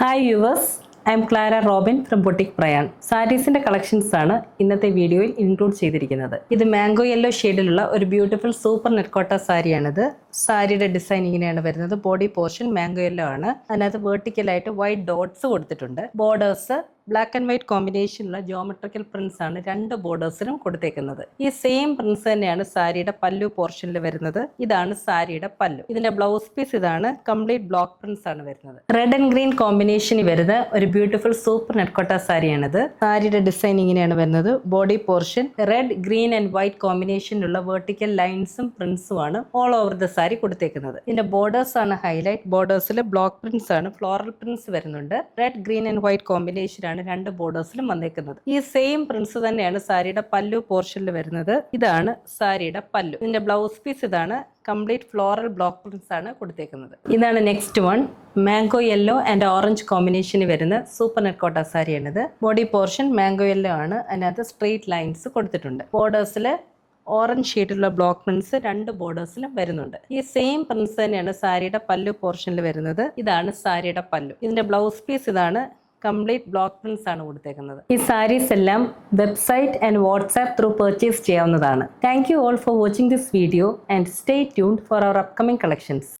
Hi viewers, I am Clara Robin from boutique Prayan. സാരീസിന്റെ collections ആണ് ഇന്നത്തെ വീഡിയോയിൽ ഇൻക്ലൂഡ് ചെയ്തിരിക്കുന്നത്. ഇത് മാംഗോ യെല്ലോ ഷെയ്ഡിലുള്ള ഒരു ബ്യൂട്ടിഫുൾ സൂപ്പർ നെറ്റ്കോട്ട സാരിയാണിത്. സാരിയുടെ ഡിസൈൻ ഇങ്ങനെയാണ് വരുന്നത്. ബോഡി പോർഷൻ മാംഗോ യെല്ലോ ആണ്. അതിനകത്ത് വെർട്ടിക്കലായിട്ട് വൈറ്റ് ഡോട്ട്സ് കൊടുത്തിട്ടുണ്ട്. ബോർഡേഴ്സ് ബ്ലാക്ക് ആൻഡ് വൈറ്റ് കോമ്പിനേഷനുള്ള ജോമെട്രിക്കൽ പ്രിന്റ്സ് ആണ് രണ്ട് ബോർഡേഴ്സിലും കൊടുത്തേക്കുന്നത്. ഈ സെയിം പ്രിന്റ്സ് തന്നെയാണ് സാരിയുടെ പല്ലു പോർഷനിൽ വരുന്നത്. ഇതാണ് സാരിയുടെ പല്ലു. ഇതിന്റെ ബ്ലൗസ് പീസ് ഇതാണ്. കംപ്ലീറ്റ് ബ്ലോക്ക് പ്രിന്റ്സ് ആണ് വരുന്നത്. റെഡ് ആൻഡ് ഗ്രീൻ കോമ്പിനേഷനിൽ വരുന്ന ഒരു ബ്യൂട്ടിഫുൾ സൂപ്പർ നെറ്റ്കോട്ട സാരിയാണിത്. സാരിയുടെ ഡിസൈൻ ഇങ്ങനെയാണ് വരുന്നത്. Body portion red, green and white കോമ്പിനേഷനിലുള്ള വെർട്ടിക്കൽ ലൈൻസും പ്രിന്റ്സും ആണ് ഓൾ ഓവർ ദ സാരി കൊടുത്തേക്കുന്നത്. ഇതിന്റെ ബോർഡേഴ്സ് ആണ് ഹൈലൈറ്റ്. ബോർഡേഴ്സിൽ ബ്ലോക്ക് പ്രിന്റ്സ് ആണ്, ഫ്ലോറൽ പ്രിന്റ്സ് വരുന്നുണ്ട്. Red, green and white combination ആണ് രണ്ട് ബോർഡേഴ്സിലും വന്നേക്കുന്നത്. ഈ സെയിം പ്രിന്റ്സ് തന്നെയാണ് സാരിയുടെ പല്ലു പോർഷനിൽ വരുന്നത്. ഇതാണ് സാരിയുടെ പല്ലു. ഇതിന്റെ ബ്ലൗസ് പീസ് ഇതാണ്. കംപ്ലീറ്റ് ഫ്ലോറൽ ബ്ലോക്ക് പ്രിന്റ്സ് ആണ് കൊടുത്തേക്കുന്നത്. ഇതാണ് next one. Mango yellow and orange കോമ്പിനേഷനിൽ വരുന്ന സൂപ്പർ നെറ്റ്കോട്ട സാരിയാണിത്. ബോഡി പോർഷൻ മാംഗോ യെല്ലോ ആണ്. അതിനകത്ത് സ്ട്രെയിറ്റ് ലൈൻസ് കൊടുത്തിട്ടുണ്ട്. ബോർഡേഴ്സിൽ ഓറഞ്ച് ഷെയ്ഡിലുള്ള ബ്ലോക്ക് പ്രിന്റ്സ് രണ്ട് ബോർഡേഴ്സിലും വരുന്നുണ്ട്. ഈ സെയിം പ്രിന്റ്സ് തന്നെയാണ് സാരിയുടെ പല്ലു പോർഷനിൽ വരുന്നത്. ഇതാണ് സാരിയുടെ പല്ലു. ഇതിന്റെ ബ്ലൗസ് പീസ് ഇതാണ്. കംപ്ലീറ്റ് ബ്ലോക്ക് പ്രിന്റ്സ് ആണ് കൊടുത്തേക്കുന്നത്. ഈ സാരീസ് എല്ലാം website and WhatsApp through purchase ചെയ്യാവുന്നതാണ്. Thank you all for watching this video and stay tuned for our upcoming collections.